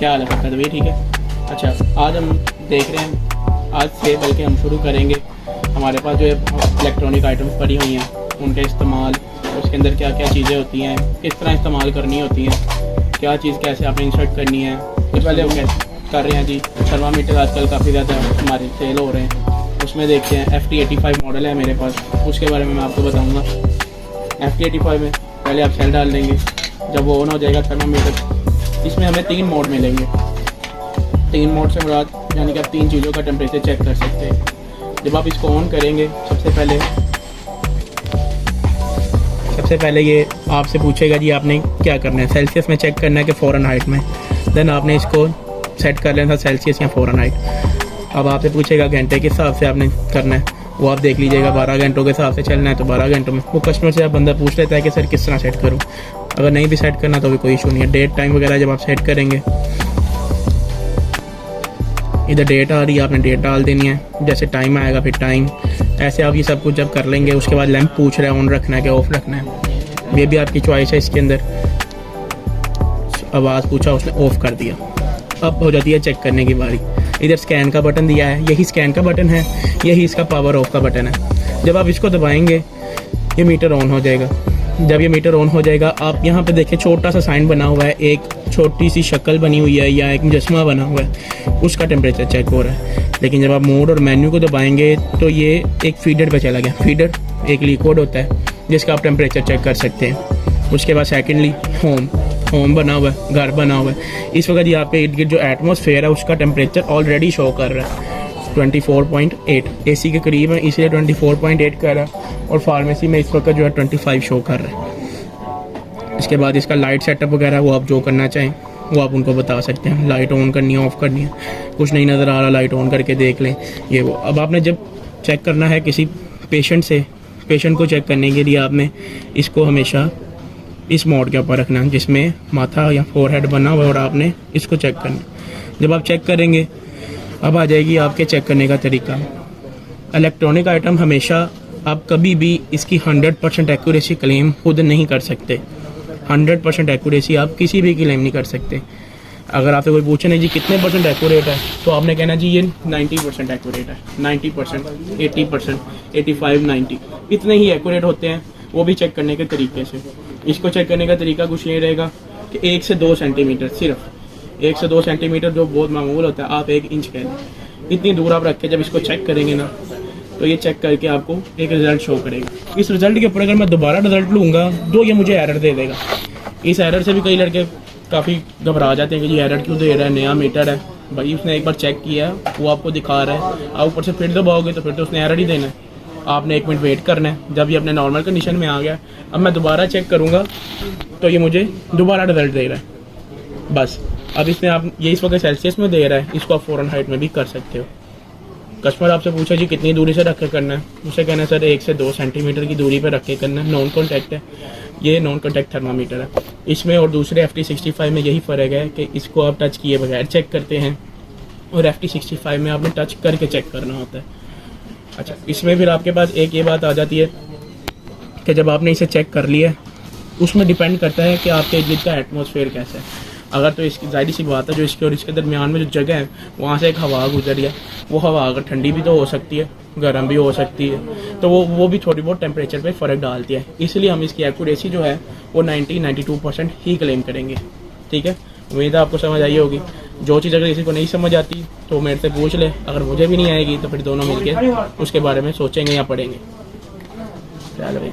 क्या हाल है फरकत भाई? ठीक है। अच्छा, आज हम देख रहे हैं, आज से बल्कि हम शुरू करेंगे हमारे पास जो इलेक्ट्रॉनिक आइटम्स पड़ी हुई हैं उनके इस्तेमाल, उसके अंदर क्या क्या चीज़ें होती हैं, किस तरह इस्तेमाल करनी होती हैं, क्या चीज़ कैसे आपने इंसर्ट करनी है। तो पहले हम कर रहे हैं जी, थर्मामीटर आजकल काफ़ी ज़्यादा हमारे सेल हो रहे हैं, उसमें देखते हैं FT85 मॉडल है मेरे पास, उसके बारे में मैं आपको बताऊँगा। FT85 में पहले आप सेल डाल देंगे, जब वो ऑन हो जाएगा थर्मामीटर, इसमें हमें 3 मोड मिलेंगे। 3 मोड से मुराद यानी कि आप 3 चीज़ों का टेम्परेचर चेक कर सकते हैं। जब आप इसको ऑन करेंगे, सबसे पहले ये आपसे पूछेगा जी आपने क्या करना है, सेल्सियस में चेक करना है कि फ़ारेनहाइट में। देन आपने इसको सेट कर लेना था सेल्सियस या फ़ारेनहाइट। अब आपसे पूछेगा घंटे के हिसाब से आपने करना है, वो आप देख लीजिएगा। 12 घंटों के हिसाब से चलना है तो 12 घंटों में। वो कस्टमर से आप बंदा पूछ लेता है कि सर किस तरह सेट करूँ। अगर नहीं भी सेट करना तो भी कोई इशू नहीं है। डेट टाइम वगैरह जब आप सेट करेंगे, इधर डेट आ रही है, आपने डेट डाल देनी है, जैसे टाइम आएगा फिर टाइम। ऐसे आप ये सब कुछ जब कर लेंगे, उसके बाद लैंप पूछ रहा है ऑन रखना है कि ऑफ रखना है, ये भी आपकी चॉइस है। इसके अंदर आवाज़ पूछा, उसने ऑफ कर दिया। अब हो जाती है चेक करने की बारी। इधर स्कैन का बटन दिया है, यही स्कैन का बटन है, यही इसका पावर ऑफ का बटन है। जब आप इसको दबाएंगे ये मीटर ऑन हो जाएगा। जब ये मीटर ऑन हो जाएगा, आप यहाँ पे देखिए छोटा सा साइन बना हुआ है, एक छोटी सी शक्ल बनी हुई है या एक मुजस्मा बना हुआ है, उसका टेम्परेचर चेक हो रहा है। लेकिन जब आप मोड और मेन्यू को दबाएंगे तो ये एक फीडर पे चला गया। फीडर एक लिक्विड होता है जिसका आप टेम्परेचर चेक कर सकते हैं। उसके बाद सेकेंडली होम बना हुआ है, घर बना हुआ है। इस वक्त यहाँ पे इर्द गिर्द जो एटमॉस्फेयर है उसका टेम्परेचर ऑलरेडी शो कर रहा है 24.8। AC के करीब है इसलिए 24.8 कर रहा है, और फार्मेसी में इस वक्त जो है 25 शो कर रहा है। इसके बाद इसका लाइट सेटअप वगैरह वो आप जो करना चाहें वो आप उनको बता सकते हैं। लाइट ऑन करनी है, ऑफ़ करनी है, कुछ नहीं नज़र आ रहा लाइट ऑन करके देख लें, ये वो। अब आपने जब चेक करना है किसी पेशेंट को चेक करने के लिए आपने इसको हमेशा इस मोड के ऊपर रखना है जिसमें माथा या फोरहेड बना हुआ है, और आपने इसको चेक करना। जब आप चेक करेंगे, अब आ जाएगी आपके चेक करने का तरीका। इलेक्ट्रॉनिक आइटम हमेशा आप कभी भी इसकी 100% एक्यूरेसी क्लेम खुद नहीं कर सकते। 100% एक्यूरेसी आप किसी भी क्लेम नहीं कर सकते। अगर आपसे कोई पूछे नहीं जी कितने % एक्यूरेट है, तो आपने कहना जी ये 90% एक्यूरेट है, 90%, 80%, 85, 90 इतने ही एक्यूरेट होते हैं। वो भी चेक करने के तरीके से। इसको चेक करने का तरीका कुछ नहीं रहेगा कि 1 से 2 सेंटीमीटर, सिर्फ 1 से 2 सेंटीमीटर जो बहुत मामूल होता है, आप 1 इंच कह लें, इतनी दूर आप रख के जब इसको चेक करेंगे ना, तो ये चेक करके आपको एक रिज़ल्ट शो करेगा। इस रिज़ल्ट के ऊपर अगर मैं दोबारा रिज़ल्ट लूँगा तो ये मुझे एरर दे देगा। इस एरर से भी कई लड़के काफ़ी घबरा जाते हैं कि ये एरर क्यों दे रहा है, नया मीटर है। भाई उसने एक बार चेक किया, वो आपको दिखा रहा है, आप ऊपर से फिर दबाओगे तो फिर तो उसने एरर ही देना है। आपने 1 मिनट वेट करना है। जब ये अपने नॉर्मल कंडीशन में आ गया, अब मैं दोबारा चेक करूँगा तो ये मुझे दोबारा रिज़ल्ट दे रहा है। बस अब इसने आप ये इस वक्त सेल्सियस में दे रहा है, इसको आप फ़ारेनहाइट में भी कर सकते हो। कस्टमर आपसे पूछा जी कितनी दूरी से रख के करना है, उसे कहना है सर 1 से 2 सेंटीमीटर की दूरी पर रख के करना है। नॉन कॉन्टैक्ट है, ये नॉन कॉन्टैक्ट थर्मामीटर है। इसमें और दूसरे FT65 में यही फ़र्क है कि इसको आप टच किए बगैर चेक करते हैं, और FT65 में आपने टच करके चेक करना होता है। अच्छा, इसमें फिर आपके पास एक ये बात आ जाती है कि जब आपने इसे चेक कर लिया, उसमें डिपेंड करता है कि आपके इर्द गिर्द का एटमॉस्फेयर कैसा है। अगर तो इसकी ज़ाहिर सी बात है जो इसके और इसके दरमियान में जो जगह है वहाँ से एक हवा गुजर है, वो हवा अगर ठंडी भी तो हो सकती है, गर्म भी हो सकती है, तो वो भी थोड़ी बहुत टेम्परेचर पे फ़र्क डालती है। इसलिए हम इसकी एक्यूरेसी जो है वो 90-92% ही क्लेम करेंगे। ठीक है, उम्मीद है आपको समझ आई होगी। जो चीज़ अगर किसी को नहीं समझ आती तो मेरे से पूछ ले, अगर मुझे भी नहीं आएगी तो फिर दोनों मिलके उसके बारे में सोचेंगे या पढ़ेंगे। चलो भाई।